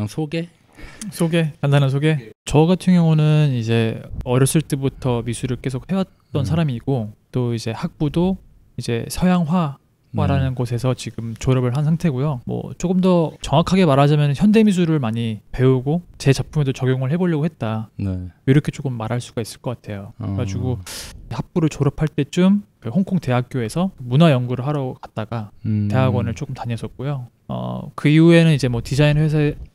그냥 소개? 간단한 소개. 저 같은 경우는 이제 어렸을 때부터 미술을 계속 해왔던 사람이고 또 이제 학부도 이제 서양화라는 곳에서 지금 졸업을 한 상태고요. 뭐 조금 더 정확하게 말하자면 현대미술을 많이 배우고 제 작품에도 적용을 해보려고 했다. 네. 이렇게 조금 말할 수가 있을 것 같아요. 그래가지고 학부를 졸업할 때쯤 그 홍콩 대학교에서 문화 연구를 하러 갔다가 대학원을 조금 다녔었고요. 그 이후에는 이제 뭐 디자인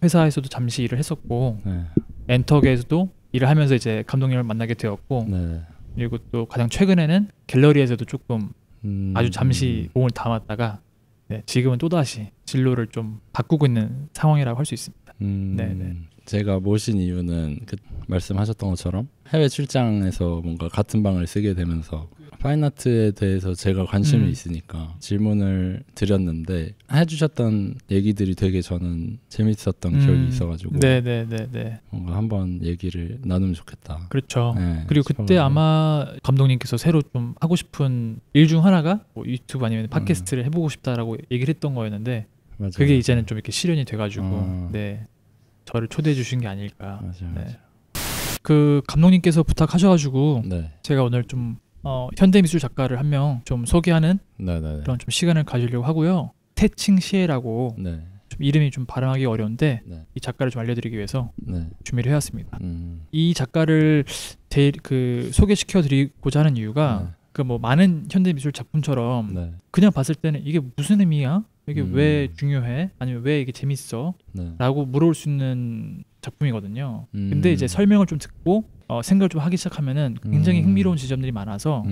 회사에서도 잠시 일을 했었고 네. 엔터계에서도 일을 하면서 이제 감독님을 만나게 되었고 네. 그리고 또 가장 최근에는 갤러리에서도 조금 아주 잠시 몸을 담았다가 네, 지금은 또다시 진로를 좀 바꾸고 있는 상황이라고 할 수 있습니다. 네네. 제가 모신 이유는 그 말씀하셨던 것처럼 해외 출장에서 뭔가 같은 방을 쓰게 되면서 파인아트에 대해서 제가 관심이 있으니까 질문을 드렸는데 해주셨던 얘기들이 되게 저는 재밌었던 기억이 있어가지고 네네네네. 뭔가 한번 얘기를 나누면 좋겠다. 그렇죠. 네, 그리고 그때 아마 감독님께서 새로 좀 하고 싶은 일 중 하나가 뭐 유튜브 아니면 팟캐스트를 해보고 싶다라고 얘기를 했던 거였는데 맞아요. 그게 이제는 좀 이렇게 실현이 돼가지고 네 저를 초대해 주신 게 아닐까. 맞아요. 네. 그 감독님께서 부탁하셔가지고 네. 제가 오늘 좀 현대미술 작가를 한 명 좀 소개하는 네네네. 그런 좀 시간을 가지려고 하고요. 태칭시에라고 네. 좀 이름이 좀 발음하기 어려운데 네. 이 작가를 좀 알려드리기 위해서 네. 준비를 해왔습니다. 이 작가를 소개시켜 드리고자 하는 이유가 그 뭐 많은 현대미술 작품처럼 네. 그냥 봤을 때는 이게 무슨 의미야? 이게 왜 중요해? 아니면 왜 이게 재밌어? 네. 라고 물어볼 수 있는 작품이거든요. 근데 이제 설명을 좀 듣고 생각을 좀 하기 시작하면은 굉장히 흥미로운 지점들이 많아서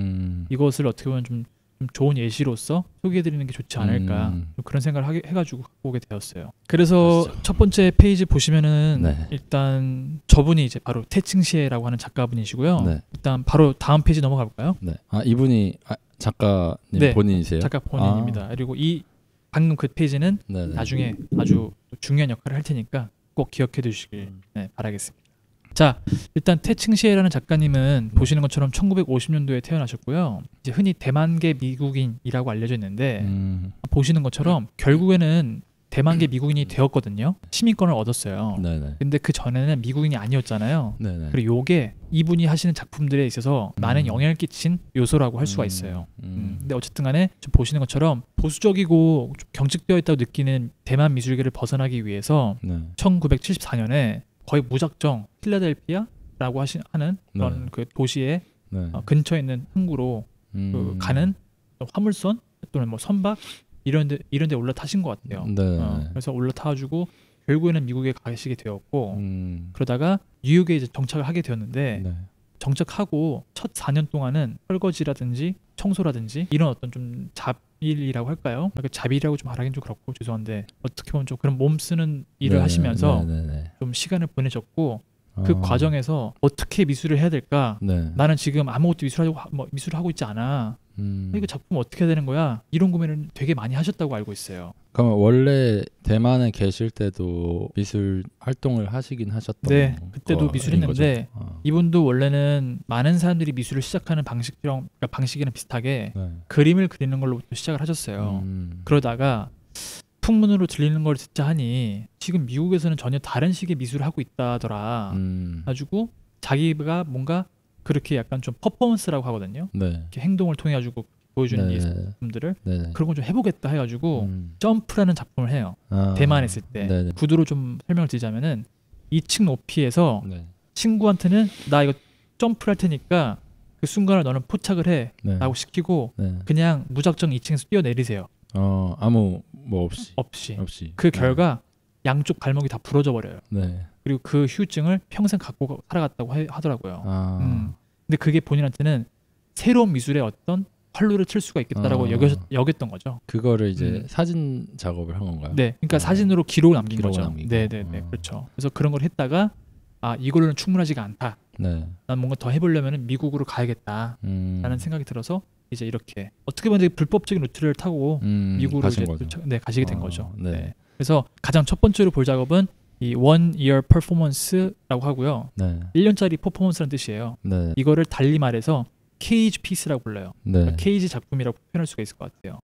이것을 어떻게 보면 좀 좋은 예시로서 소개해드리는 게 좋지 않을까 좀 그런 생각을 해가지고 갖고 오게 되었어요. 그래서 그렇죠. 첫 번째 페이지 보시면은 네. 일단 저분이 이제 바로 태칭시에라고 하는 작가분이시고요. 네. 일단 바로 다음 페이지 넘어가 볼까요? 네. 아 이분이 작가님 네. 본인이세요? 작가 본인입니다. 그리고 이 방금 그 페이지는 네네. 나중에 아주 중요한 역할을 할 테니까 꼭 기억해 두시길 바라겠습니다. 자, 일단 태칭시에라는 작가님은 보시는 것처럼 1950년도에 태어나셨고요. 이제 흔히 대만계 미국인이라고 알려져 있는데 보시는 것처럼 결국에는 대만계 미국인이 되었거든요. 시민권을 얻었어요. 네네. 근데 그 전에는 미국인이 아니었잖아요. 네네. 그리고 요게 이분이 하시는 작품들에 있어서 많은 영향을 끼친 요소라고 할 수가 있어요. 근데 어쨌든 간에 좀 보시는 것처럼 보수적이고 좀 경직되어 있다고 느끼는 대만 미술계를 벗어나기 위해서 네. 1974년에 거의 무작정 필라델피아라고 하는 그런 그 도시의 네. 근처에 있는 항구로 그 가는 화물선 또는 뭐 선박 이런 데 올라타신 것 같아요. 네. 그래서 올라타가지고 결국에는 미국에 가시게 되었고 그러다가 뉴욕에 이제 정착을 하게 되었는데 네. 정착하고 첫 4년 동안은 설거지라든지 청소라든지 이런 어떤 좀 잡일이라고 할까요? 그러니까 잡일이라고 좀 말하긴 좀 그렇고 죄송한데 어떻게 보면 좀 그런 몸 쓰는 일을 하시면서 좀 시간을 보내셨고 그 과정에서 어떻게 미술을 해야 될까? 네. 나는 지금 아무것도 미술을 하고 있지 않아. 이거 작품 어떻게 해야 되는 거야? 이런 고민을 되게 많이 하셨다고 알고 있어요. 그럼 원래 대만에 계실 때도 미술 활동을 하시긴 하셨던 네, 그때도 거인 미술했는데 거죠? 이분도 원래는 많은 사람들이 미술을 시작하는 방식이랑 비슷하게 네. 그림을 그리는 걸로부터 시작을 하셨어요. 그러다가 풍문으로 들리는 걸 듣자 하니 지금 미국에서는 전혀 다른 식의 미술을 하고 있다더라. 가지고 자기가 뭔가 그렇게 약간 좀 퍼포먼스라고 하거든요. 네. 이렇게 행동을 통해 가지고 보여주는 이 작품들을 그런 걸 좀 해보겠다 해가지고 점프라는 작품을 해요. 대만에 있을 때 구두로 좀 설명을 드리자면은 2층 높이에서 친구한테는 나 이거 점프를 할 테니까 그 순간을 너는 포착을 해 라고 시키고 그냥 무작정 2층에서 뛰어내리세요. 아무 뭐 없이. 그 결과 양쪽 발목이 다 부러져 버려요. 그리고 그 후유증을 평생 갖고 살아갔다고 하더라고요. 근데 그게 본인한테는 새로운 미술의 어떤 활로를 틀 수가 있겠다라고 여겼던 거죠. 그거를 이제 사진 작업을 한 건가요? 네, 그러니까 사진으로 기록을 남긴 기록을 거죠. 남기고. 네네네, 그렇죠. 그래서 그런 걸 했다가 이걸로는 충분하지가 않다. 난 뭔가 더 해보려면 미국으로 가야겠다라는 생각이 들어서 이제 이렇게 어떻게 보면 불법적인 루트를 타고 미국으로 이제 가시게 된 거죠. 네. 그래서 가장 첫 번째로 볼 작업은 이 One Year Performance라고 하고요. 1년짜리 퍼포먼스라는 뜻이에요. 이거를 달리 말해서 케이지 피스라고 불러요. 그러니까 케이지 작품이라고 표현할 수가 있을 것 같아요.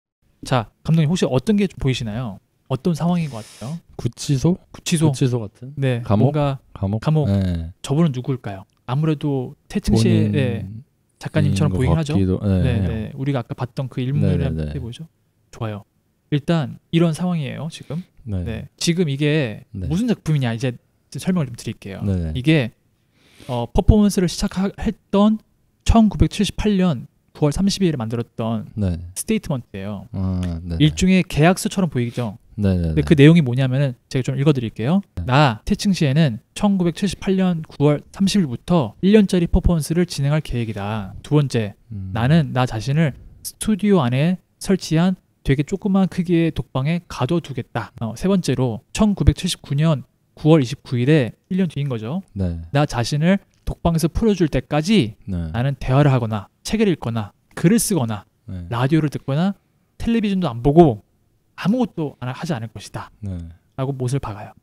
자, 감독님 혹시 어떤 게 좀 보이시나요? 어떤 상황인 것 같아요? 구치소 같은? 네, 감옥. 네. 저분은 누구일까요? 아무래도 태칭시의 작가님처럼 보이긴 하죠. 네. 우리가 아까 봤던 그 일문이랑 비슷해 보이죠? 좋아요. 일단 이런 상황이에요. 지금. 네. 지금 이게 무슨 작품이냐 이제 설명을 좀 드릴게요. 이게 퍼포먼스를 시작했던 1978년 9월 30일에 만들었던 스테이트먼트예요. 일종의 계약서처럼 보이죠. 근데 그 내용이 뭐냐면은 제가 좀 읽어드릴게요. 나 태칭시에는 1978년 9월 30일부터 1년짜리 퍼포먼스를 진행할 계획이다. 두 번째, 나는 나 자신을 스튜디오 안에 설치한 되게 조그만 크기의 독방에 가둬두겠다. 세 번째로 1979년 9월 29일에 1년 뒤인 거죠. 나 자신을 독방에서 풀어줄 때까지 나는 대화를 하거나 책을 읽거나 글을 쓰거나 라디오를 듣거나 텔레비전도 안 보고 아무것도 하지 않을 것이다. 라고 못을 박아요.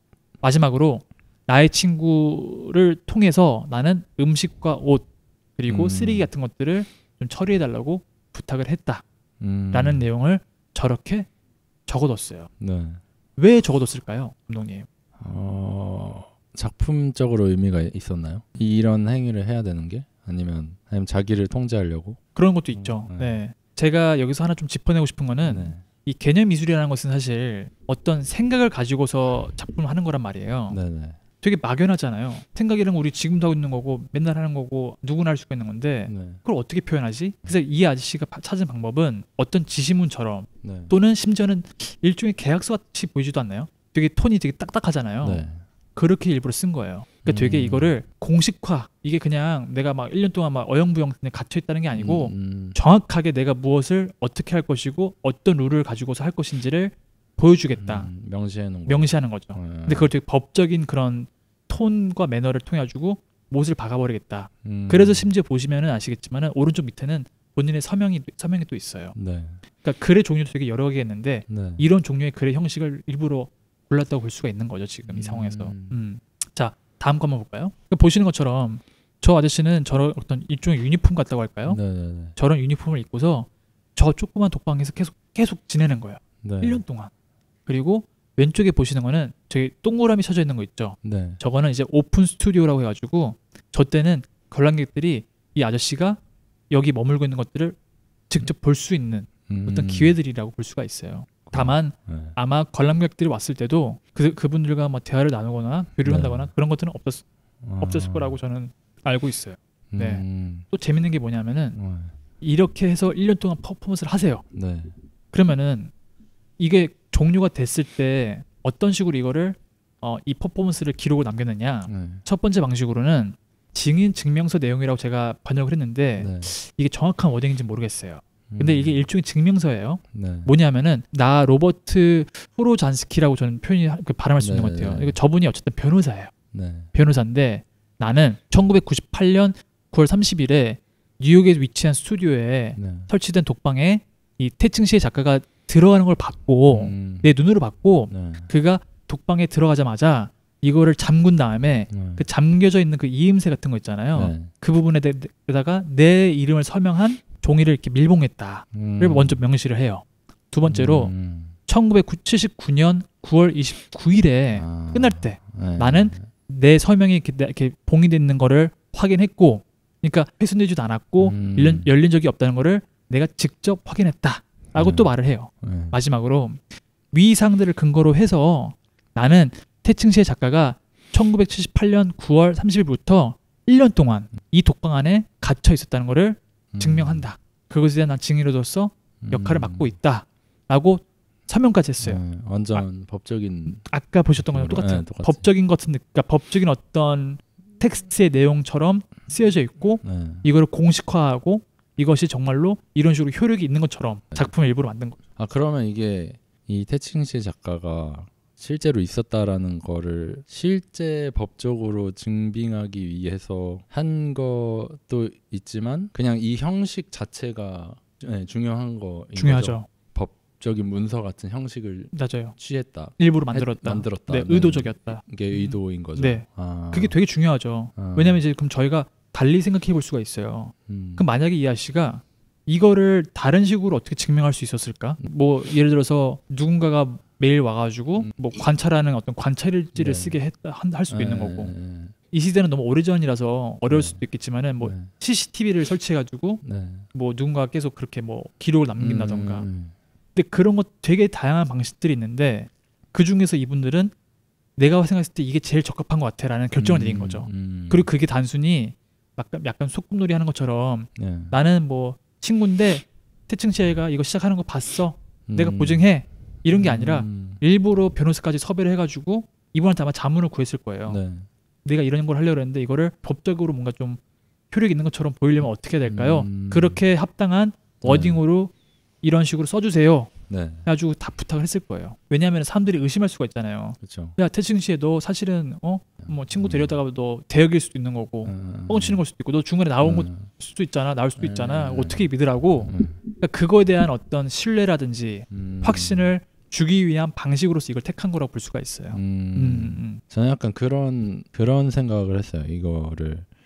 마지막으로 나의 친구를 통해서 나는 음식과 옷 그리고 쓰레기 같은 것들을 좀 처리해달라고 부탁을 했다. 라는 내용을 저렇게 적어뒀어요. 왜 적어뒀을까요? 감독님? 작품적으로 의미가 있었나요? 이런 행위를 해야 되는 게? 아니면 자기를 통제하려고? 그런 것도 있죠. 네. 제가 여기서 하나 좀 짚어내고 싶은 거는 이 개념 미술이라는 것은 사실 어떤 생각을 가지고서 작품을 하는 거란 말이에요. 되게 막연하잖아요. 생각이란 건 우리 지금도 하고 있는 거고 맨날 하는 거고 누구나 할 수가 있는 건데 그걸 어떻게 표현하지? 그래서 이 아저씨가 찾은 방법은 어떤 지시문처럼 또는 심지어는 일종의 계약서 같이 보이지도 않나요? 되게 톤이 되게 딱딱하잖아요. 그렇게 일부러 쓴 거예요. 그러니까 되게 이거를 공식화, 이게 그냥 내가 막 1년 동안 막 어영부영 갇혀있다는 게 아니고 정확하게 내가 무엇을 어떻게 할 것이고 어떤 룰을 가지고서 할 것인지를 보여주겠다. 명시하는 거죠. 근데 그걸 되게 법적인 그런 톤과 매너를 통해 가지고 못을 박아버리겠다. 그래서 심지어 보시면은 아시겠지만은 오른쪽 밑에는 본인의 서명이 또 있어요. 그러니까 글의 종류도 되게 여러 개가 있는데 이런 종류의 글의 형식을 일부러 골랐다고 볼 수가 있는 거죠. 지금 이 상황에서. 자, 다음 거 한번 볼까요? 보시는 것처럼 저 아저씨는 저런 어떤 일종의 유니폼 같다고 할까요? 저런 유니폼을 입고서 저 조그만 독방에서 계속 지내는 거예요. 1년 동안. 그리고 왼쪽에 보시는 거는 저기 동그라미 쳐져 있는 거 있죠. 저거는 이제 오픈 스튜디오라고 해가지고 저 때는 관람객들이 이 아저씨가 여기 머물고 있는 것들을 직접 볼 수 있는 어떤 기회들이라고 볼 수가 있어요. 다만 아마 관람객들이 왔을 때도 그분들과 뭐 대화를 나누거나 교류를 한다거나 그런 것들은 없었을 거라고 저는 알고 있어요. 또 재밌는 게 뭐냐면은 이렇게 해서 1년 동안 퍼포먼스를 하세요. 그러면은 이게 종료가 됐을 때 어떤 식으로 이거를 이 퍼포먼스를 기록을 남겼느냐. 첫 번째 방식으로는 증인 증명서 내용이라고 제가 번역을 했는데 이게 정확한 워딩인지 모르겠어요. 근데 이게 일종의 증명서예요. 뭐냐면은 나 로버트 후로잔스키라고 저는 발음할 수 있는 것 같아요. 저분이 어쨌든 변호사예요. 변호사인데 나는 1998년 9월 30일에 뉴욕에 위치한 스튜디오에 설치된 독방에 이 태칭시의 작가가 들어가는 걸 봤고 내 눈으로 봤고 그가 독방에 들어가자마자 이거를 잠근 다음에 그 잠겨져 있는 그 이음새 같은 거 있잖아요. 그 부분에다가 내 이름을 서명한 종이를 이렇게 밀봉했다를 먼저 명시를 해요. 두 번째로 1979년 9월 29일에 끝날 때 나는 내 서명이 이렇게 봉인되어 있는 거를 확인했고, 그러니까 훼손되지도 않았고 열린 적이 없다는 거를 내가 직접 확인했다라고 또 말을 해요. 마지막으로 위상들을 근거로 해서 나는 태칭시의 작가가 1978년 9월 30일부터 1년 동안 이 독방 안에 갇혀 있었다는 거를 증명한다. 그것에 대한 난 증인으로서 역할을 맡고 있다라고 서명까지 했어요. 완전 법적인. 아까 보셨던 거랑 똑같은 법적인 것은 그러니까 법적인 어떤 텍스트의 내용처럼 쓰여져 있고 이거를 공식화하고 이것이 정말로 이런 식으로 효력이 있는 것처럼 작품을 일부러 만든 거죠. 그러면 이게 이 태칭시 작가가 실제로 있었다라는 거를 실제 법적으로 증빙하기 위해서 한 것도 있지만 그냥 이 형식 자체가 중요한 거인 중요하죠. 거죠. 법적인 문서 같은 형식을 맞아요. 취했다. 일부러 만들었다. 네, 의도적이었다. 이게 의도인 거죠. 네, 그게 되게 중요하죠. 왜냐하면 이제 그럼 저희가 달리 생각해 볼 수가 있어요. 그럼 만약에 이 아저씨가 이거를 다른 식으로 어떻게 증명할 수 있었을까? 뭐 예를 들어서 누군가가 매일 와가지고 뭐 관찰하는 어떤 관찰일지를 쓰게 할 수도 있는 거고. 이 시대는 너무 오래전이라서 어려울 수도 있겠지만은 뭐 CCTV를 설치해가지고 뭐 누군가 계속 그렇게 뭐 기록을 남긴다던가. 근데 그런 것 되게 다양한 방식들이 있는데 그 중에서 이분들은 내가 생각했을 때 이게 제일 적합한 것 같아라는 결정을 내린 거죠. 그리고 그게 단순히 약간 소꿉놀이 하는 것처럼 나는 뭐 친구인데 태칭시에가 이거 시작하는 거 봤어. 내가 보증해. 이런 게 아니라 일부러 변호사까지 섭외를 해가지고 이분한테 아마 자문을 구했을 거예요. 내가 이런 걸 하려고 했는데 이거를 법적으로 뭔가 좀 효력 있는 것처럼 보이려면 어떻게 해야 될까요? 그렇게 합당한 워딩으로 이런 식으로 써주세요. 해가지고 다 부탁을 했을 거예요. 왜냐하면 사람들이 의심할 수가 있잖아요. 그쵸. 야 태칭시에 너 사실은 뭐 친구 데려다가 너 대역일 수도 있는 거고 뻥치는 걸 수도 있고 너 중간에 나온 걸 수도 있잖아. 나올 수도 있잖아. 어떻게 믿으라고. 그러니까 그거에 대한 어떤 신뢰라든지 확신을 주기 위한 방식으로서 이걸 택한 거라고 볼 수가 있어요. 저는 약간 그런 생각을 했어요.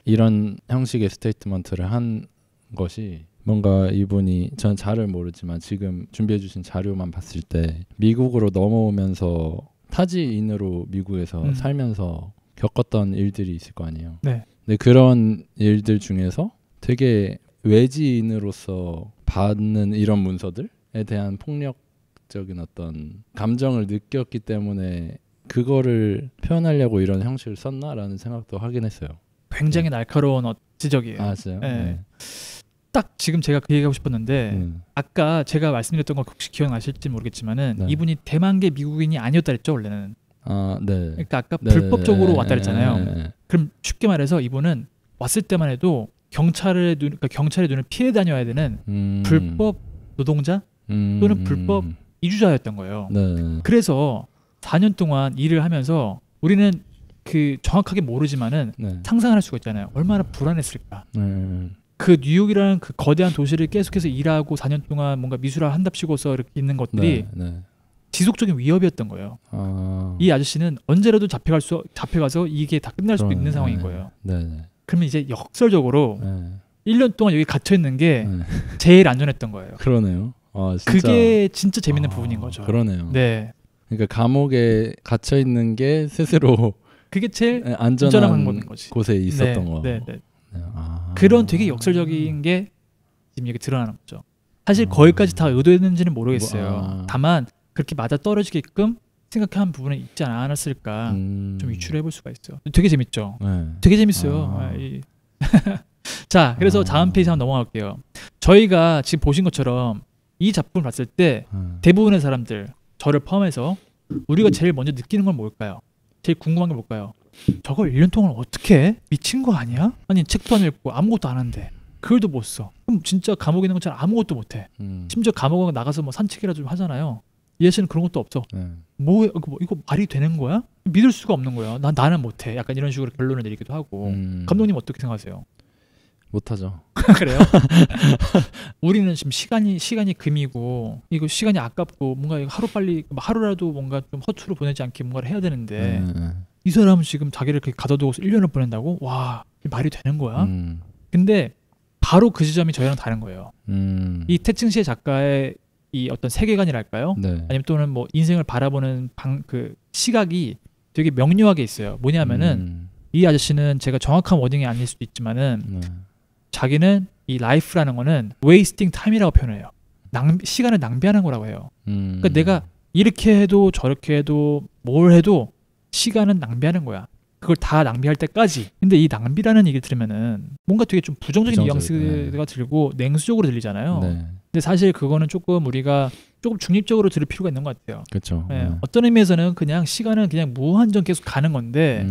이런 형식의 스테이트먼트를 한 것이 뭔가 이분이 저는 잘은 모르지만 지금 준비해 주신 자료만 봤을 때 미국으로 넘어오면서 타지인으로 미국에서 살면서 겪었던 일들이 있을 거 아니에요. 근데 그런 일들 중에서 되게 외지인으로서 받는 이런 문서들에 대한 폭력적인 어떤 감정을 느꼈기 때문에 그거를 표현하려고 이런 형식을 썼나라는 생각도 하긴 했어요. 굉장히 날카로운 지적이에요. 아, 진짜요? 딱 지금 제가 그 얘기하고 싶었는데 아까 제가 말씀드렸던 거 혹시 기억나실지 모르겠지만은 이분이 대만계 미국인이 아니었다 그랬죠 원래는. 그러니까 아까 불법적으로 왔다 그랬잖아요. 그럼 쉽게 말해서 이분은 왔을 때만 해도 경찰의 눈을 피해 다녀야 되는 불법 노동자 또는 불법 이주자였던 거예요. 그래서 4년 동안 일을 하면서 우리는 그 정확하게 모르지만은 상상할 수가 있잖아요. 얼마나 불안했을까. 그 뉴욕이라는 그 거대한 도시를 계속해서 일하고 4년 동안 뭔가 미술을 한답시고서 이렇게 있는 것들이 지속적인 위협이었던 거예요. 이 아저씨는 언제라도 잡혀가서 이게 다 끝날 수도 있는 상황인 거예요. 그러면 이제 역설적으로 1년 동안 여기 갇혀 있는 게 제일 안전했던 거예요. 그러네요. 진짜. 그게 진짜 재밌는 부분인 거죠. 그러네요. 그러니까 감옥에 갇혀 있는 게 스스로 그게 제일 안전한 거지. 곳에 있었던 거. 그런 되게 역설적인 게 지금 여기 드러나는 거죠. 사실 거기까지 다 의도했는지는 모르겠어요. 다만 그렇게 맞아 떨어지게끔 생각한 부분은 있지 않았을까 좀 유추를 해볼 수가 있어요. 되게 재밌죠. 되게 재밌어요. 자, 그래서 다음 페이지 한번 넘어갈게요. 저희가 지금 보신 것처럼 이 작품을 봤을 때 대부분의 사람들, 저를 포함해서 우리가 제일 먼저 느끼는 건 뭘까요? 제일 궁금한 게 뭘까요? 저걸 1년 동안 어떻게 해? 미친 거 아니야? 아니 책도 안 읽고 아무것도 안 하는데 글도 못 써. 그럼 진짜 감옥에 있는 것처럼 아무것도 못 해. 심지어 감옥에 나가서 뭐 산책이라도 좀 하잖아요. 이 아저씨는 그런 것도 없어. 뭐 이거 말이 되는 거야? 믿을 수가 없는 거야. 나는 못 해. 약간 이런 식으로 결론을 내리기도 하고. 감독님 어떻게 생각하세요? 못하죠. 그래요? 우리는 지금 시간이 금이고 이거 시간이 아깝고 뭔가 하루라도 뭔가 좀 허투루 보내지 않게 뭔가를 해야 되는데 이 사람은 지금 자기를 이렇게 가둬두고서 1년을 보낸다고? 와, 말이 되는 거야? 근데 바로 그 지점이 저희랑 다른 거예요. 이 태칭시의 작가의 이 어떤 세계관이랄까요? 아니면 또는 뭐 인생을 바라보는 그 시각이 되게 명료하게 있어요. 뭐냐면은 이 아저씨는 제가 정확한 워딩이 아닐 수도 있지만은 자기는 이 라이프라는 거는 wasting time이라고 표현해요. 시간을 낭비하는 거라고 해요. 그러니까 내가 이렇게 해도 저렇게 해도 뭘 해도 시간은 낭비하는 거야. 그걸 다 낭비할 때까지. 근데 이 낭비라는 얘기를 들으면은 뭔가 되게 좀 부정적인 뉘앙스가 들고 냉수적으로 들리잖아요. 근데 사실 그거는 조금 우리가 조금 중립적으로 들을 필요가 있는 것 같아요. 그렇죠. 어떤 의미에서는 그냥 시간은 그냥 무한정 계속 가는 건데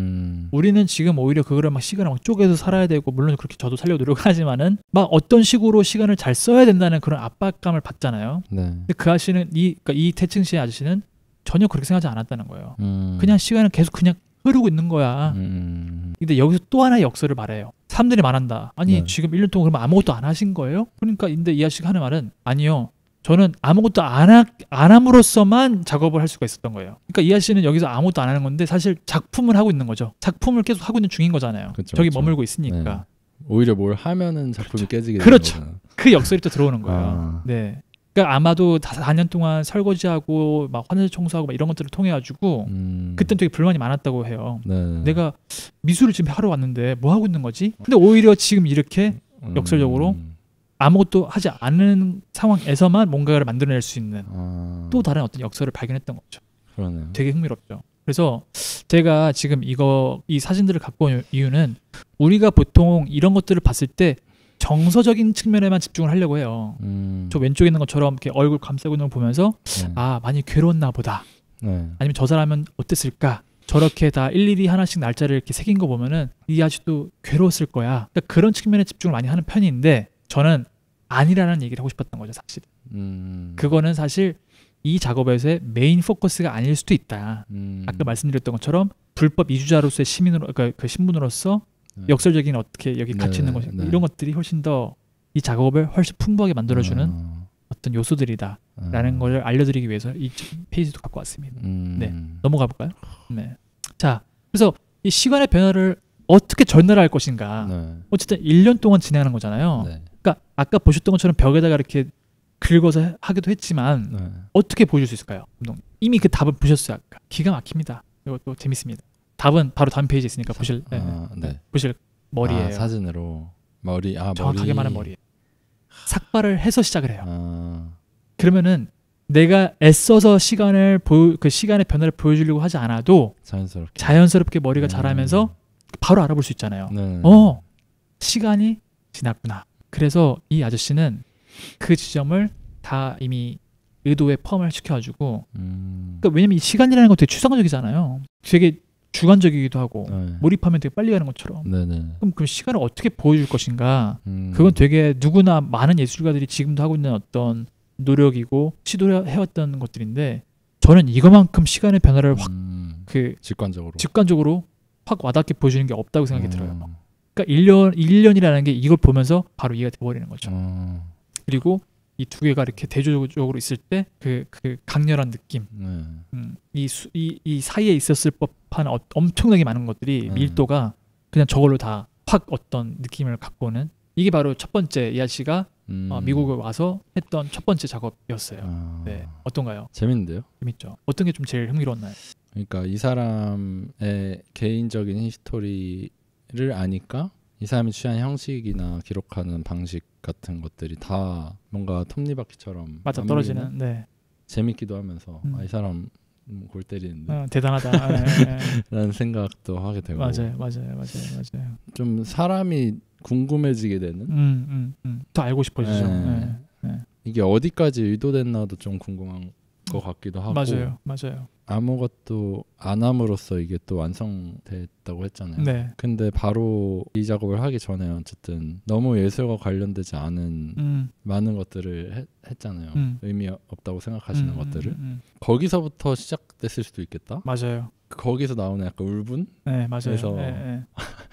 우리는 지금 오히려 그거를 막 시간을 막 쪼개서 살아야 되고 물론 그렇게 저도 살려고 노력하지만은 막 어떤 식으로 시간을 잘 써야 된다는 그런 압박감을 받잖아요. 근데 그 아저씨는 이 태칭시의 아저씨는 전혀 그렇게 생각하지 않았다는 거예요. 그냥 시간은 계속 그냥 흐르고 있는 거야. 근데 여기서 또 하나의 역설을 말해요. 사람들이 말한다. 아니 지금 1년 동안 그러면 아무것도 안 하신 거예요? 그러니까 근데 이 아저씨가 하는 말은 아니요. 저는 아무것도 안 함으로써만 작업을 할 수가 있었던 거예요. 그러니까 이 아저씨는 여기서 아무것도 안 하는 건데 사실 작품을 하고 있는 거죠. 작품을 계속 하고 있는 중인 거잖아요. 저기 머물고 있으니까. 오히려 뭘 하면은 작품이 깨지게 되는 그렇죠. 그 역설이 또 들어오는 거예요. 네. 그러니까 아마도 4년 동안 설거지하고 막 화장실 청소하고 막 이런 것들을 통해 가지고 그땐 되게 불만이 많았다고 해요. 네. 내가 미술을 지금 하러 왔는데 뭐 하고 있는 거지? 근데 오히려 지금 이렇게 역설적으로 아무것도 하지 않은 상황에서만 뭔가를 만들어낼 수 있는 또 다른 어떤 역설을 발견했던 거죠. 그러네요. 되게 흥미롭죠. 그래서 제가 지금 이 사진들을 갖고 온 이유는 우리가 보통 이런 것들을 봤을 때 정서적인 측면에만 집중을 하려고 해요. 저 왼쪽에 있는 것처럼 이렇게 얼굴 감싸고 있는 걸 보면서 아, 많이 괴로웠나 보다. 아니면 저 사람은 어땠을까? 저렇게 다 일일이 하나씩 날짜를 이렇게 새긴 거 보면은 이 아저씨도 괴로웠을 거야. 그러니까 그런 측면에 집중을 많이 하는 편인데 저는 아니라는 얘기를 하고 싶었던 거죠, 사실. 그거는 사실 이 작업에서의 메인 포커스가 아닐 수도 있다. 아까 말씀드렸던 것처럼 불법 이주자로서의 시민으로, 그러니까 그 신분으로서 역설적인 어떻게 여기 갇혀 있는 것 이런 것들이 훨씬 더 이 작업을 훨씬 풍부하게 만들어주는 어떤 요소들이다라는 걸 알려드리기 위해서 이 페이지도 갖고 왔습니다. 네, 넘어가 볼까요? 네. 자, 그래서 이 시간의 변화를 어떻게 전달할 것인가. 어쨌든 1년 동안 진행하는 거잖아요. 그러니까 아까 보셨던 것처럼 벽에다가 이렇게 긁어서 하기도 했지만 어떻게 보여줄 수 있을까요? 감독님? 이미 그 답을 보셨어요. 아까. 기가 막힙니다. 이것도 재밌습니다. 답은 바로 다음 페이지에 있으니까 보실 보실 머리예요. 사진으로 머리. 정확하게 말하면 머리예요. 삭발을 해서 시작을 해요. 그러면은 내가 애써서 그 시간의 변화를 보여주려고 하지 않아도 자연스럽게 머리가 자라면서 바로 알아볼 수 있잖아요. 시간이 지났구나. 그래서 이 아저씨는 그 지점을 다 이미 의도에 포함을 시켜가지고 그러니까 왜냐면 이 시간이라는 건 되게 추상적이잖아요. 되게 주관적이기도 하고 몰입하면 되게 빨리 가는 것처럼. 그럼 그 시간을 어떻게 보여줄 것인가. 그건 되게 누구나 많은 예술가들이 지금도 하고 있는 어떤 노력이고 시도해왔던 것들인데 저는 이거만큼 시간의 변화를 확 직관적으로 확 와닿게 보여주는 게 없다고 생각이 들어요. 그러니까 1년이라는 게 이걸 보면서 바로 이해가 돼버리는 거죠. 그리고 이 두 개가 이렇게 대조적으로 있을 때 그 강렬한 느낌, 이 사이에 있었을 법한 엄청나게 많은 것들이 밀도가 그냥 저걸로 다 확 어떤 느낌을 갖고 오는 이게 바로 첫 번째 이 아저씨가 미국에 와서 했던 첫 번째 작업이었어요. 네, 어떤가요? 재밌는데요? 재밌죠. 어떤 게 좀 제일 흥미로웠나요? 그러니까 이 사람의 개인적인 히스토리를 아니까 이 사람이 취한 형식이나 기록하는 방식 같은 것들이 다 뭔가 톱니바퀴처럼 맞아 떨어지는 재밌기도 하면서 이 사람 골 때리는데 대단하다 라는 생각도 하게 되고 맞아요. 좀 사람이 궁금해지게 되는 더 알고 싶어지죠. 이게 어디까지 의도됐나도 좀 궁금한 것 같기도 하고 맞아요. 아무것도 안 함으로써 이게 또 완성됐다고 했잖아요. 근데 바로 이 작업을 하기 전에 어쨌든 너무 예술과 관련되지 않은 많은 것들을 했잖아요. 의미 없다고 생각하시는 것들을 거기서부터 시작됐을 수도 있겠다. 맞아요. 거기서 나오는 약간 울분? 네, 맞아요. 그래서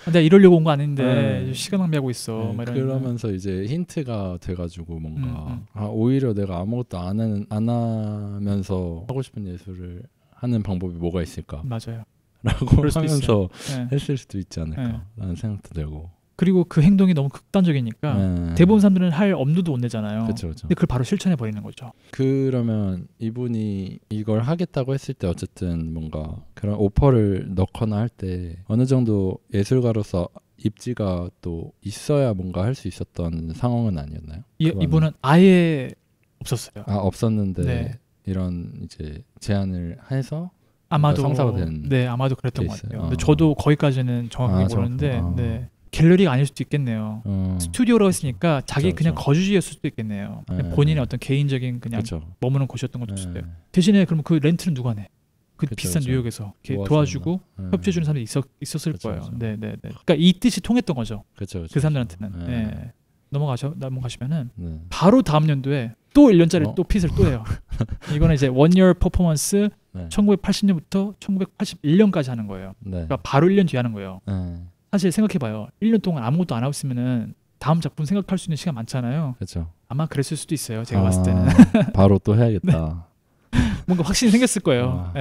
내가 이러려고 온 거 아닌데 시간 낭비하고 있어. 그러면서 이제 힌트가 돼가지고 뭔가 오히려 내가 아무것도 안 하면서 하고 싶은 예술을 하는 방법이 뭐가 있을까? 맞아요. 라고 하면서 했을 수도 있지 않을까 라는 생각도 들고 그리고 그 행동이 너무 극단적이니까 대부분 사람들은 할 엄두도 못 내잖아요. 그쵸. 근데 그걸 바로 실천해 버리는 거죠. 그러면 이분이 이걸 하겠다고 했을 때 어쨌든 뭔가 그런 오퍼를 넣거나 할 때 어느 정도 예술가로서 입지가 또 있어야 뭔가 할 수 있었던 상황은 아니었나요? 이분은 아예 없었어요. 없었는데 이런 이제 제안을 해서 아마도 성사가 된 아마도 그랬던 것 같아요. 근데 저도 거기까지는 정확하게 모르는데 갤러리가 아닐 수도 있겠네요. 스튜디오라고 했으니까 자기 그냥 거주지였을 수도 있겠네요. 본인의 어떤 개인적인 그냥 머무는 곳이었던 것도 있어요. 대신에 그럼 그 렌트는 누가 내? 그 비싼 뉴욕에서 이렇게 도와주고 협조해주는 사람들이 있었을 거예요. 그러니까 이 뜻이 통했던 거죠. 그 사람들한테는. 넘어가시면은 바로 다음 연도에 또 1년짜리 또 핏을 또 해요. 이거는 이제 원이어 퍼포먼스 1980년부터 1981년까지 하는 거예요. 그러니까 바로 1년 뒤에 하는 거예요. 사실 생각해봐요. 1년 동안 아무것도 안 하고 있으면은 다음 작품 생각할 수 있는 시간 많잖아요. 아마 그랬을 수도 있어요. 제가 봤을 때는. 바로 또 해야겠다. 뭔가 확신이 생겼을 거예요.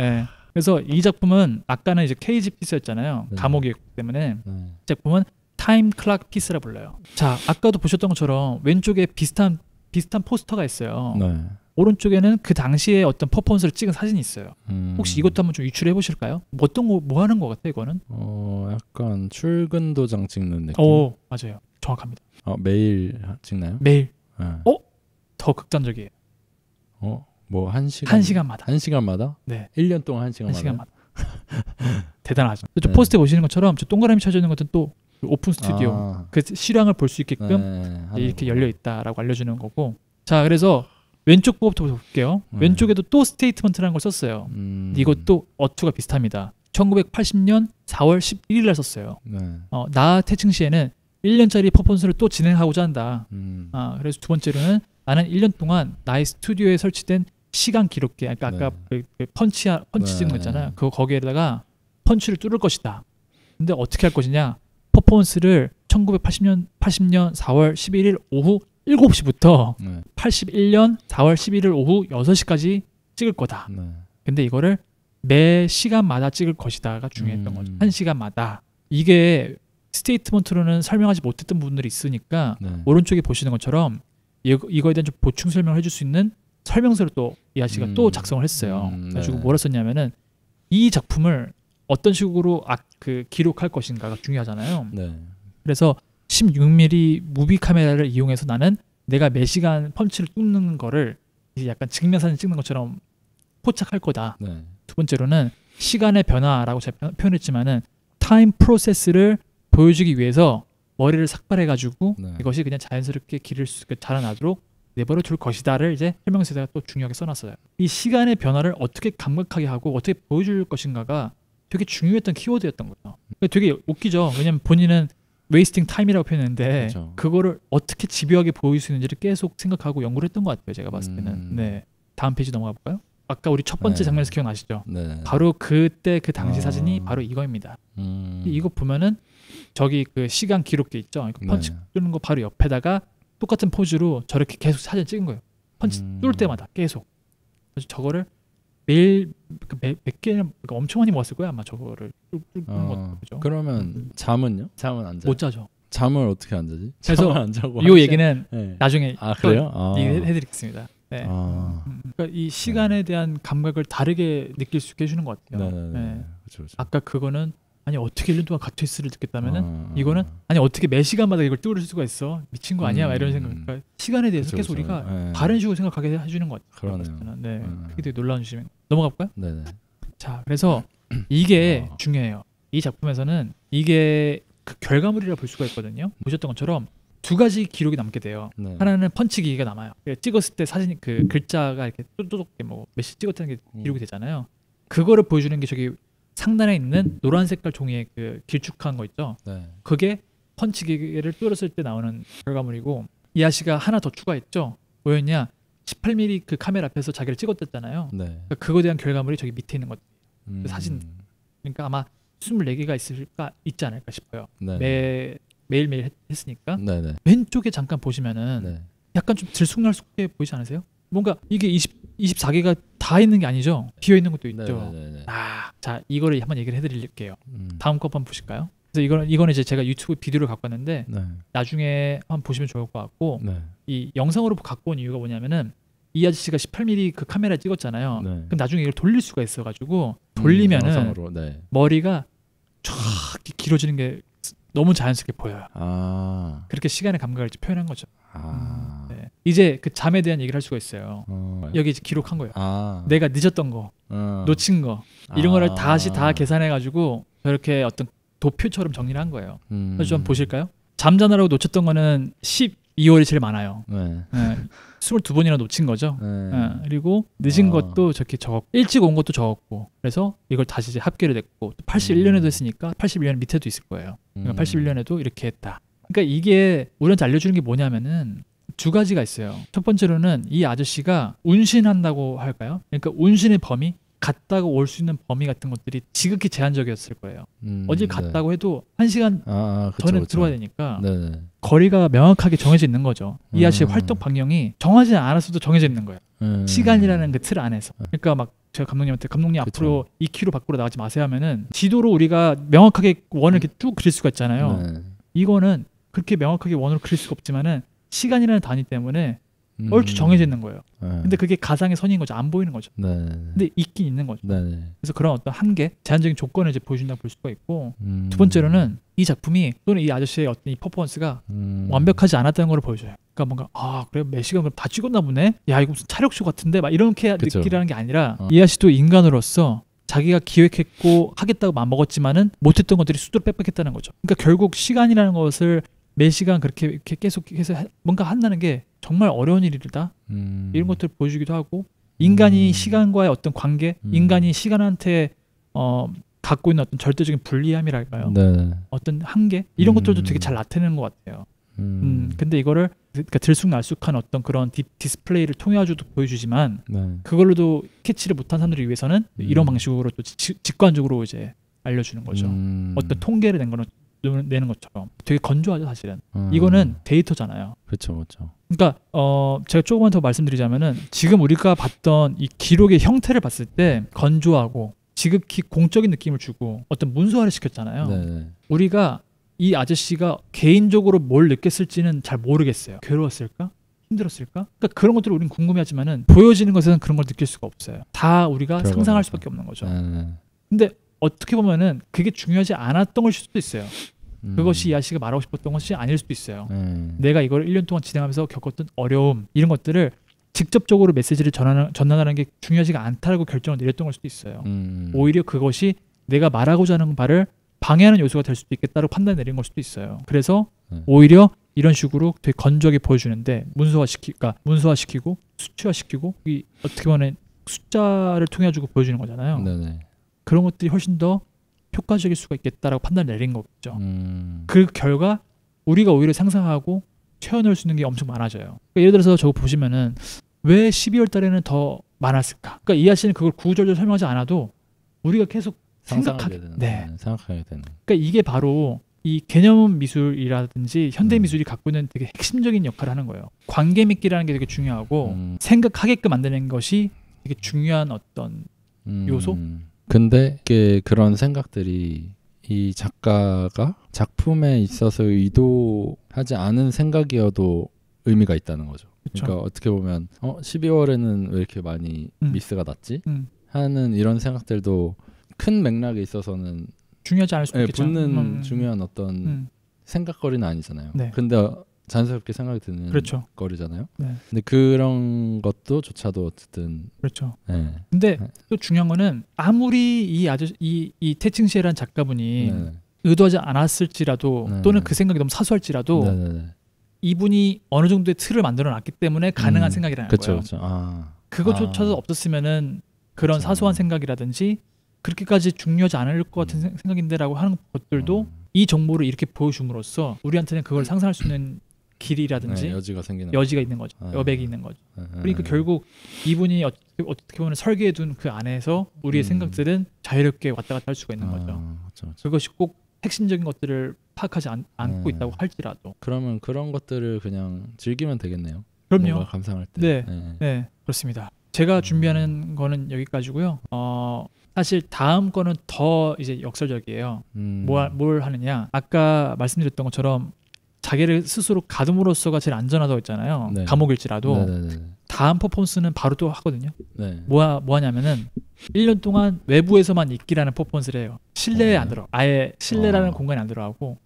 그래서 이 작품은 아까는 이제 케이지 피스였잖아요. 감옥이었기 때문에 이 작품은 타임 클락 피스라 불러요. 자, 아까도 보셨던 것처럼 왼쪽에 비슷한 비슷한 포스터가 있어요. 네. 오른쪽에는 그 당시에 어떤 퍼포먼스를 찍은 사진이 있어요. 혹시 이것도 한번 좀 유출해 보실까요? 뭐 하는 것 같아 이거는? 약간 출근 도장 찍는 느낌. 맞아요. 정확합니다. 매일 찍나요? 매일. 네. 더 극단적이에요. 뭐 1시간? 1시간마다. 1시간마다? 네. 1년 동안 1시간마다? 1시간마다. 대단하죠. 저 네. 포스트에 보시는 것처럼 저 동그라미 쳐져 있는 것은 또 오픈 스튜디오. 그 실황을 볼 수 있게끔 이렇게 열려 있다라고 알려주는 거고. 자, 그래서 왼쪽 거부터 볼게요. 왼쪽에도 또 스테이트먼트라는 걸 썼어요. 이것도 어투가 비슷합니다. 1980년 4월 11일 날 썼어요. 나 태칭 시에는 1년짜리 퍼포먼스를 또 진행하고자 한다. 그래서 두 번째로는 나는 1년 동안 나의 스튜디오에 설치된 시간 기록계, 그러니까 아까 그 펀치 찍는 거 있잖아요. 거기에다가 펀치를 뚫을 것이다. 근데 어떻게 할 것이냐? 퍼포먼스를 1980년 4월 11일 오후 7시부터 81년 4월 11일 오후 6시까지 찍을 거다. 근데 이거를 매 시간마다 찍을 것이다가 중요했던 거죠. 1시간마다. 이게 스테이트먼트로는 설명하지 못했던 부분들이 있으니까 오른쪽에 보시는 것처럼 이거에 대한 좀 보충 설명을 해줄 수 있는 설명서를 또 이 아저씨가 또 작성을 했어요. 그래가지고 뭐라 썼냐면은 이 작품을 어떤 식으로 기록할 것인가가 중요하잖아요. 그래서 16mm 무비 카메라를 이용해서 나는 내가 매 시간 펀치를 뚫는 거를 이제 약간 증명사진 찍는 것처럼 포착할 거다. 두 번째로는 시간의 변화라고 제가 표현했지만은 타임 프로세스를 보여주기 위해서 머리를 삭발해가지고 이것이 그냥 자연스럽게 길을 자라나도록 내버려 둘 것이다를 이제 설명서에다가 또 중요하게 써놨어요. 이 시간의 변화를 어떻게 감각하게 하고 어떻게 보여줄 것인가가 되게 중요했던 키워드였던 거예요. 되게 웃기죠. 왜냐면 본인은 웨이스팅 타임이라고 표현했는데 그렇죠. 그거를 어떻게 집요하게 보일 수 있는지를 계속 생각하고 연구를 했던 것 같아요. 제가 봤을 때는. 네. 다음 페이지 넘어가 볼까요? 아까 우리 첫 번째 장면에서 기억나시죠? 바로 그때 그 당시 사진이 바로 이거입니다. 이거 보면은 저기 그 시간 기록기 있죠? 펀치 뚫는 거 바로 옆에다가 똑같은 포즈로 저렇게 계속 사진 찍은 거예요. 펀치 뚫을 때마다 계속. 그래서 저거를 매일 몇 개는 그러니까 엄청 많이 모았을 거야 아마 저거를 뚫는 것도. 그죠? 그러면 잠은요? 잠은 안 자요? 못 자죠. 잠을 어떻게 안 자지? 그래서 안 자고 이 얘기는 나중에 그래요? 해드리겠습니다. 네. 그러니까 이 시간에 대한 감각을 다르게 느낄 수 있게 해주는 것 같아요. 네. 그쵸. 아까 그거는 아니 어떻게 1년 동안 갇혀 있을를 듣겠다면은 이거는 아니 어떻게 매 시간마다 이걸 뚫을 수가 있어 미친 거 아니야? 이런 생각. 그러니까 시간에 대해서 계속 우리가 다른 식으로 생각하게 해주는 것 같아요. 그러네요. 네, 그게 되게 놀라운 주시면 넘어가 볼까요? 네네. 자, 그래서 이게 중요해요. 이 작품에서는 이게 그 결과물이라 볼 수가 있거든요. 보셨던 것처럼 두 가지 기록이 남게 돼요. 하나는 펀치 기계가 남아요. 찍었을 때 사진 그 글자가 이렇게 뚜둑게 뭐 몇시 찍었다는 게 기록이 되잖아요. 그거를 보여주는 게 저기 상단에 있는 노란 색깔 종이에 그 길쭉한 거 있죠. 그게 펀치 기계를 뚫었을 때 나오는 결과물이고 이 아씨가 하나 더 추가했죠. 뭐였냐? 18mm 그 카메라 앞에서 자기를 찍었댔잖아요. 그러니까 그거에 대한 결과물이 저기 밑에 있는 것 그 사진. 그러니까 아마 24개가 있지 않을까 싶어요. 매일매일 했으니까. 왼쪽에 잠깐 보시면은 약간 좀 들쑥날쑥해 보이지 않으세요? 뭔가 이게 24개가 다 있는 게 아니죠. 비어 있는 것도 있죠. 자, 이거를 한번 얘기를 해드릴게요. 다음 거 한번 보실까요? 그래서 이거는 이제 제가 유튜브 비디오를 갖고 왔는데 나중에 한번 보시면 좋을 것 같고 이 영상으로 갖고 온 이유가 뭐냐면은 이 아저씨가 18mm 그 카메라 찍었잖아요. 그럼 나중에 이걸 돌릴 수가 있어가지고 돌리면은 머리가 쫙 길어지는 게 너무 자연스럽게 보여요. 그렇게 시간의 감각을 표현한 거죠. 이제 그 잠에 대한 얘기를 할 수가 있어요. 여기 이제 기록한 거예요. 내가 늦었던 거, 놓친 거 이런 거를 다시 다 계산해가지고 저렇게 어떤 도표처럼 정리를 한 거예요. 그래서 좀 보실까요? 잠자느라고 놓쳤던 거는 12월이 제일 많아요. 22번이나 놓친 거죠. 그리고 늦은 것도 저렇게 일찍 온 것도 적었고 그래서 이걸 다시 이제 합계를 냈고 또 81년에도 했으니까 81년 밑에도 있을 거예요. 그러니까 81년에도 이렇게 했다. 그러니까 이게 우리한테 알려주는 게 뭐냐면은 두 가지가 있어요. 첫 번째로는 이 아저씨가 운신한다고 할까요? 그러니까 운신의 범위, 갔다가 올 수 있는 범위 같은 것들이 지극히 제한적이었을 거예요. 어딜 갔다고 해도 1시간 전에 들어와야 되니까 거리가 명확하게 정해져 있는 거죠. 이 아저씨의 활동 반경이 정하지 않았어도 정해져 있는 거예요. 시간이라는 그 틀 안에서. 그러니까 막 제가 감독님한테 감독님 앞으로 2km 밖으로 나가지 마세요 하면은 지도로 우리가 명확하게 원을 이렇게 쭉 그릴 수가 있잖아요. 이거는 그렇게 명확하게 원으로 그릴 수가 없지만은 시간이라는 단위 때문에 얼추 정해져 있는 거예요. 근데 그게 가상의 선인 거죠. 안 보이는 거죠. 네. 근데 있긴 있는 거죠. 네. 그래서 그런 어떤 한계, 제한적인 조건을 이제 보여준다고 볼 수가 있고, 두 번째로는 이 작품이 또는 이 아저씨의 어떤 이 퍼포먼스가 완벽하지 않았다는 걸 보여줘요. 그러니까 뭔가 그래 몇 시간을 다 찍었나 보네. 야 이거 무슨 차력쇼 같은데 막 이렇게 느끼라는 게 아니라 이 아저씨도 인간으로서 자기가 기획했고 하겠다고 마음먹었지만은 못했던 것들이 수두로 빽빽했다는 거죠. 그러니까 결국 시간이라는 것을 매 시간 그렇게 이렇게 계속 해서 뭔가 한다는 게 정말 어려운 일이다. 이런 것들을 보여주기도 하고, 인간이 시간과의 어떤 관계, 인간이 시간한테 갖고 있는 어떤 절대적인 불리함이랄까요? 네. 어떤 한계 이런 것들도 되게 잘 나타내는 것 같아요. 근데 이거를 그러니까 들쑥날쑥한 어떤 그런 디스플레이를 통해 가지고도 보여주지만 그걸로도 캐치를 못한 사람들을 위해서는 이런 방식으로 또 직관적으로 이제 알려주는 거죠. 어떤 통계를 내는 것처럼 되게 건조하죠 사실은. 이거는 데이터잖아요. 그렇죠. 그러니까 제가 조금만 더 말씀드리자면은 지금 우리가 봤던 이 기록의 형태를 봤을 때 건조하고 지극히 공적인 느낌을 주고 어떤 문서화를 시켰잖아요. 네. 우리가 이 아저씨가 개인적으로 뭘 느꼈을지는 잘 모르겠어요. 괴로웠을까? 힘들었을까? 그러니까 그런 것들을 우리는 궁금해하지만은 보여지는 것에는 그런 걸 느낄 수가 없어요. 다 우리가 상상할 수밖에 없는 거죠. 근데 어떻게 보면은 그게 중요하지 않았던 걸 수도 있어요. 그것이 이 아저씨가 말하고 싶었던 것이 아닐 수도 있어요. 내가 이걸 1년 동안 진행하면서 겪었던 어려움 이런 것들을 직접적으로 메시지를 전환하는 게 중요하지가 않다고 결정을 내렸던 걸 수도 있어요. 오히려 그것이 내가 말하고자 하는 바를 방해하는 요소가 될 수도 있겠다고 판단 내린 걸 수도 있어요. 그래서 오히려 이런 식으로 되게 건조하게 보여주는데 문서화시키고 수치화시키고 이 어떻게 보면 숫자를 통해 가지고 보여주는 거잖아요. 네네. 그런 것들이 훨씬 더 효과적일 수가 있겠다라고 판단을 내린 거겠죠. 그 결과 우리가 오히려 상상하고 채워넣을 수 있는 게 엄청 많아져요. 그러니까 예를 들어서 저거 보시면은 왜 12월 달에는 더 많았을까? 그러니까 이 아저씨는 그걸 구구절절 설명하지 않아도 우리가 계속 생각하게 되는. 그러니까 이게 바로 이 개념 미술이라든지 현대 미술이 갖고 있는 되게 핵심적인 역할을 하는 거예요. 관계 맺기라는 게 되게 중요하고 생각하게끔 만드는 것이 되게 중요한 어떤 요소. 근데 이게 그런 생각들이 이 작가가 작품에 있어서 의도하지 않은 생각이어도 의미가 있다는 거죠. 그쵸. 그러니까 어떻게 보면 12월에는 왜 이렇게 많이 미스가 났지? 하는 이런 생각들도 큰 맥락에 있어서는 중요하지 않을 수도 있겠죠. 붙는 중요한 어떤 생각거리는 아니잖아요. 네. 근데 자연스럽게 생각이 드는 그렇죠. 거리잖아요. 네. 근데 그런 것도조차도 어쨌든 그렇죠. 네. 근데 또 중요한 거는 아무리 이 태칭시에라는 작가분이 의도하지 않았을지라도 또는 그 생각이 너무 사소할지라도 이분이 어느 정도의 틀을 만들어놨기 때문에 가능한 생각이라는 거예요. 그렇죠. 그것조차도 없었으면은 그런 그쵸. 사소한 생각이라든지 그렇게까지 중요하지 않을 것 같은 생각인데라고 하는 것들도 이 정보를 이렇게 보여줌으로써 우리한테는 그걸 상상할 수 있는 길이라든지 여지가 있는 거죠. 여백이 있는 거죠. 그러니까 결국 이분이 어떻게 보면 설계해둔 그 안에서 우리의 생각들은 자유롭게 왔다 갔다 할 수가 있는 거죠. 그쵸. 그것이 꼭 핵심적인 것들을 파악하지 않고 있다고 할지라도. 그러면 그런 것들을 그냥 즐기면 되겠네요. 그럼요. 뭔가 감상할 때. 네, 그렇습니다. 제가 준비하는 거는 여기까지고요. 사실 다음 거는 더 이제 역설적이에요. 뭘 하느냐? 아까 말씀드렸던 것처럼 자기를 스스로 가둠으로써가 제일 안전하다고 했잖아요. 네. 감옥일지라도 다음 퍼포먼스는 바로 또 하거든요. 뭐 하냐면은 1년 동안 외부에서만 있기라는 퍼포먼스를 해요. 실내에 안 들어. 아예 실내라는 공간에 안 들어가고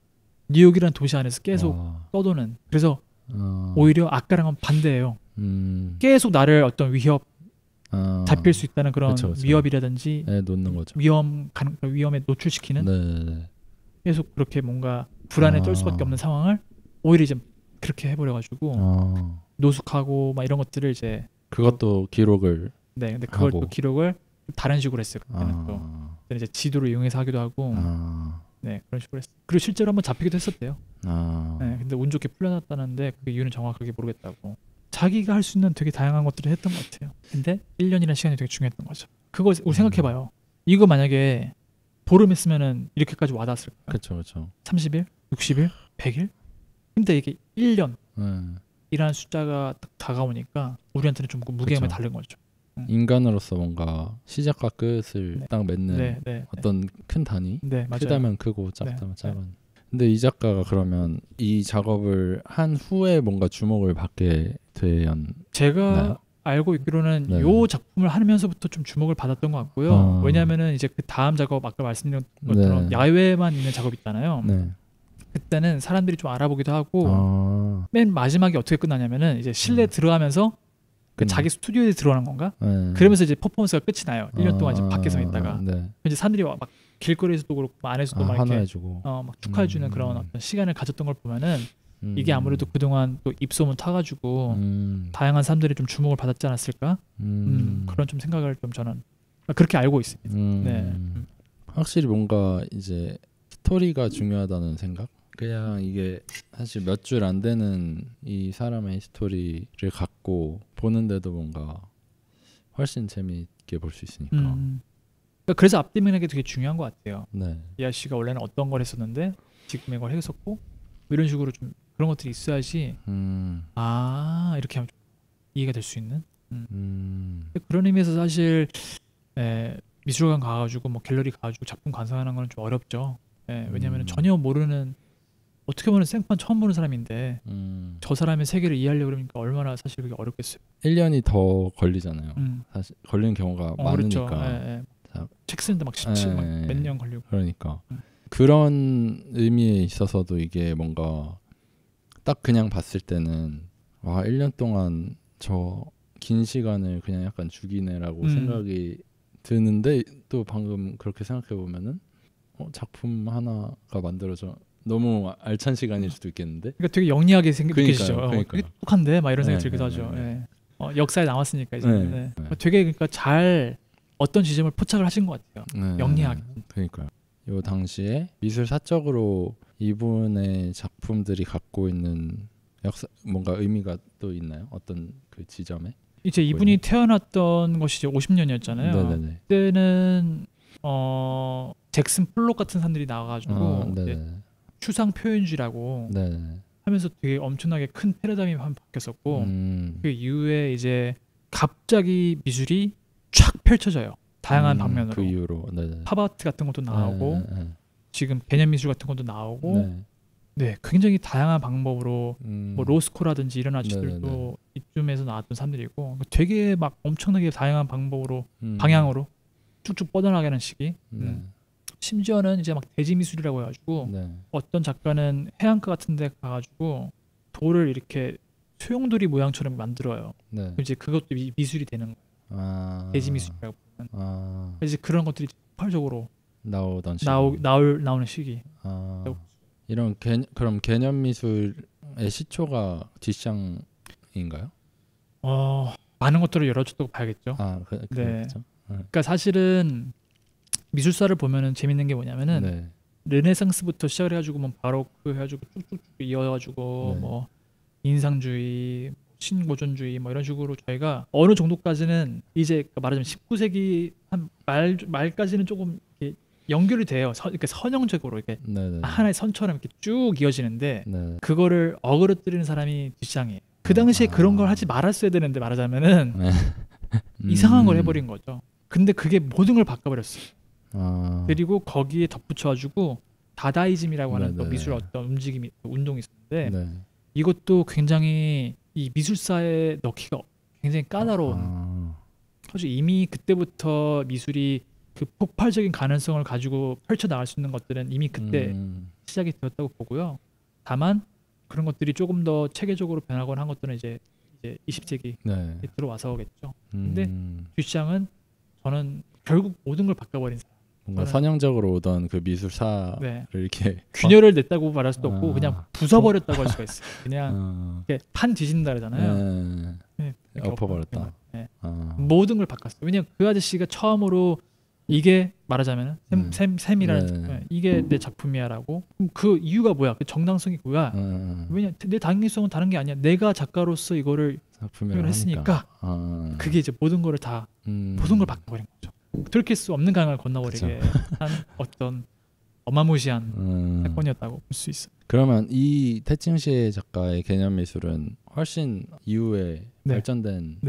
뉴욕이라는 도시 안에서 계속 떠도는. 그래서 오히려 아까랑은 반대예요. 계속 나를 어떤 위협 잡힐 수 있다는 그런 그쵸. 위협이라든지 놓는 거죠. 위험에 노출시키는 계속 그렇게 뭔가 불안에 떨 수밖에 없는 상황을 오히려 이제 그렇게 해버려가지고 노숙하고 막 이런 것들을 이제 그것도 기록을 근데 그걸 또 기록을 다른 식으로 했어요. 그때는 또 이제 지도를 이용해서 하기도 하고 그런 식으로 했어요. 그리고 실제로 한번 잡히기도 했었대요. 근데 운 좋게 풀려났다는데 그 이유는 정확하게 모르겠다고. 자기가 할 수 있는 되게 다양한 것들을 했던 것 같아요. 근데 1년이라는 시간이 되게 중요했던 거죠. 그거 우리 생각해봐요. 이거 만약에 보름 했으면은 이렇게까지 와닿았을까? 그렇죠. 30일, 60일, 100일? 근데 이게 1년 이라는 숫자가 딱 다가오니까 우리한테는 좀 무게감이 다른 거죠. 인간으로서 뭔가 시작과 끝을 딱 맺는 어떤 큰 단위. 맞아요. 크다면 크고 작다면 작은. 근데 이 작가가 그러면 이 작업을 한 후에 뭔가 주목을 받게 되었나요? 제가 알고 있기로는 요 작품을 하면서부터 좀 주목을 받았던 것 같고요. 왜냐하면은 이제 그 다음 작업 아까 말씀드린 것처럼 야외만 있는 작업 있잖아요. 그때는 사람들이 좀 알아보기도 하고 맨 마지막에 어떻게 끝나냐면은 이제 실내 들어가면서 그 자기 스튜디오에 들어가는 건가? 그러면서 이제 퍼포먼스가 끝이 나요. 1년 동안 이제 밖에서 있다가 이제 사람들이 막 길거리에서도 그렇고 안에서도 막 이렇게 막 축하해주는 그런 어떤 시간을 가졌던 걸 보면은 이게 아무래도 그동안 또 입소문 타가지고 다양한 사람들이 좀 주목을 받았지 않았을까? 그런 좀 생각을 좀 저는 그렇게 알고 있습니다. 네. 확실히 뭔가 이제 스토리가 중요하다는 생각? 그냥 이게 사실 몇 줄 안 되는 이 사람의 스토리를 갖고 보는데도 뭔가 훨씬 재미있게 볼 수 있으니까. 그러니까 그래서 앞뒤면에게 되게 중요한 것 같아요. 네. 이 아저씨가 원래는 어떤 걸 했었는데 지금 이걸 했었고 이런 식으로 좀 그런 것들이 있어야지 이렇게 하면 좀 이해가 될 수 있는 그런 의미에서 사실 미술관 가가지고 뭐 갤러리 가가지고 작품 관상하는 건 좀 어렵죠. 왜냐하면 전혀 모르는 어떻게 보면 생판 처음 보는 사람인데 저 사람의 세계를 이해하려고 그러니까 얼마나 사실 그게 어렵겠어요. 1년이 더 걸리잖아요. 사실 걸리는 경우가 많으니까. 그렇죠. 책 쓰는데 막 17, 몇 년 걸리고. 그러니까 그런 의미에 있어서도 이게 뭔가 딱 그냥 봤을 때는 와 1년 동안 저 긴 시간을 그냥 약간 죽이네라고 생각이 드는데 또 방금 그렇게 생각해 보면은 작품 하나가 만들어져 너무 알찬 시간일 수도 있겠는데. 그러니까 되게 영리하게 느껴지죠. 되게 똑똑한데 막 이런 생각이 들기도 하죠. 역사에 남았으니까 이제. 되게 그러니까 잘 어떤 지점을 포착을 하신 것 같아요. 영리하게. 그러니까요. 요 당시에 미술 사적으로 이분의 작품들이 갖고 있는 역사 뭔가 의미가 또 있나요? 어떤 그 지점에? 이제 이분이 태어났던 것이 이제 50년이었잖아요. 네네네. 그때는 잭슨 폴록 같은 사람들이 나와가지고 추상 표현주의라고 하면서 되게 엄청나게 큰 패러다임이 바뀌었었고 그 이후에 이제 갑자기 미술이 쫙 펼쳐져요. 다양한 방면으로. 그 이후로 팝아트 같은 것도 나오고 지금 개념 미술 같은 것도 나오고 굉장히 다양한 방법으로 뭐 로스코라든지 이런 아저씨들도 이쯤에서 나왔던 사람들이고 되게 막 엄청나게 다양한 방법으로 방향으로 쭉쭉 뻗어나가는 시기. 심지어는 이제 막 대지 미술이라고 해가지고 어떤 작가는 해안가 같은데 가가지고 돌을 이렇게 소용돌이 모양처럼 만들어요. 이제 그것도 미술이 되는 거예요. 대지 미술이라고 보면. 이제 그런 것들이 폭발적으로 나오던 시기. 나오는 시기. 이런 그럼 개념 미술의 시초가 뒷샹인가요? 많은 것들을 열어줬다고 봐야겠죠. 그렇죠. 그러니까 사실은 미술사를 보면은 재밌는 게 뭐냐면은 르네상스부터 시작을 해가지고 뭐 바로크 해가지고 쭉쭉 이어가지고 뭐 인상주의, 신고전주의 뭐 이런 식으로 저희가 어느 정도까지는 이제 말하자면 19세기 한 말까지는 조금 이렇게 연결이 돼요. 이렇게 선형적으로 이렇게 하나의 선처럼 이렇게 쭉 이어지는데 그거를 어그러뜨리는 사람이 뒷샹이에요. 그 당시에 그런 걸 하지 말았어야 되는데 말하자면은 이상한 걸 해버린 거죠. 근데 그게 모든 걸 바꿔버렸어요. 그리고 거기에 덧붙여가지고 다다이즘이라고 하는 또 미술 어떤 움직임이 운동이 있었는데 이것도 굉장히 이 미술사에 넣기가 굉장히 까다로운. 사실 이미 그때부터 미술이 그 폭발적인 가능성을 가지고 펼쳐 나갈 수 있는 것들은 이미 그때 시작이 되었다고 보고요. 다만 그런 것들이 조금 더 체계적으로 변하거나 한 것들은 이제 20세기에 들어와서겠죠. 근데 듀샹은 저는 결국 모든 걸 바꿔버린 사람. 뭔가 선형적으로 오던 그 미술사를 이렇게 균열을 냈다고 말할 수도 없고 그냥 부숴버렸다고 할 수가 있어요. 그냥 이렇게 판 뒤진다 그러잖아요. 엎어버렸다. 모든 걸 바꿨어요. 왜냐면 그 아저씨가 처음으로 이게 말하자면 샘이라는 이게 내 작품이야라고. 그 이유가 뭐야? 그 정당성이 뭐야? 왜냐 내 당위성은 다른 게 아니야. 내가 작가로서 이거를 작품을 했으니까 그게 이제 모든 거를 다 모든 걸 바꿔버린 거죠. 들킬 수 없는 강을 건너버리게 한 어떤 어마무시한 사건이었다고 볼 수 있어요. 그러면 이 태칭시의 작가의 개념 미술은 훨씬 이후에 발전된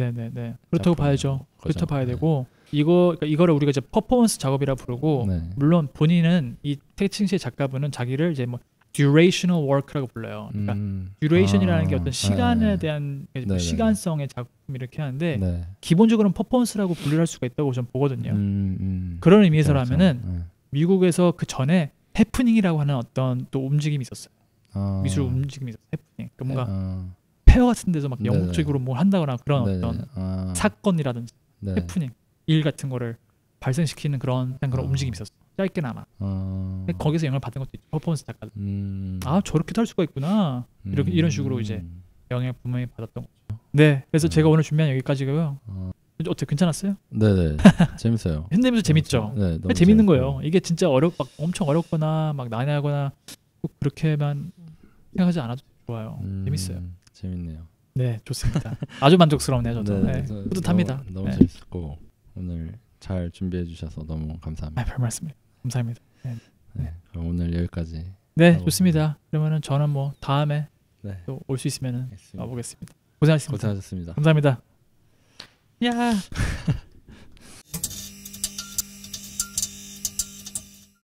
그렇다고 봐야죠. 그렇다고 봐야 되고 이거를 우리가 이제 퍼포먼스 작업이라 부르고 물론 본인은 이 태칭시의 작가분은 자기를 이제 뭐 durational work라고 불러요. 그러니까 duration이라는 게 어떤 시간에 대한 시간성의 작품 이렇게 하는데 네. 기본적으로는 퍼포먼스라고 분류를 할 수가 있다고 저는 보거든요. 그런 의미에서라면은 미국에서 그 전에 해프닝이라고 하는 어떤 또 움직임이 있었어요. 미술 움직임이 있었어요. 해프닝. 그러니까 뭔가 페어 같은 데서 막 영국적으로 뭘 한다거나 그런 어떤 사건이라든지 해프닝, 일 같은 거를 발생시키는 그런 움직임이 있었어요. 짧게나마. 거기서 영향을 받은 것도 있죠. 퍼포먼스 작가들. 아 저렇게도 할 수가 있구나. 이런 식으로 이제 영향을 분명히 받았던 거죠. 네, 그래서 제가 오늘 준비한 여기까지고요. 어때 괜찮았어요? 네네 재밌어요. 현대미술 재밌죠. 네, 너무 재밌는 재밌고. 거예요. 이게 진짜 막 엄청 어렵거나 막 난해하거나 꼭 그렇게만 생각하지 않아도 좋아요. 재밌어요. 재밌네요. 네, 좋습니다. 아주 만족스럽네요, 저도. 네, 네, 뿌듯합니다. 너무 재밌었고 오늘 잘 준비해 주셔서 너무 감사합니다. 별 말씀이에요. 감사합니다. 네, 그럼 오늘 여기까지. 네, 좋습니다. 그러면은 저는 뭐 다음에 네. 또 올 수 있으면은 와보겠습니다. 고생하셨습니다. 고생하셨습니다. 감사합니다. 야.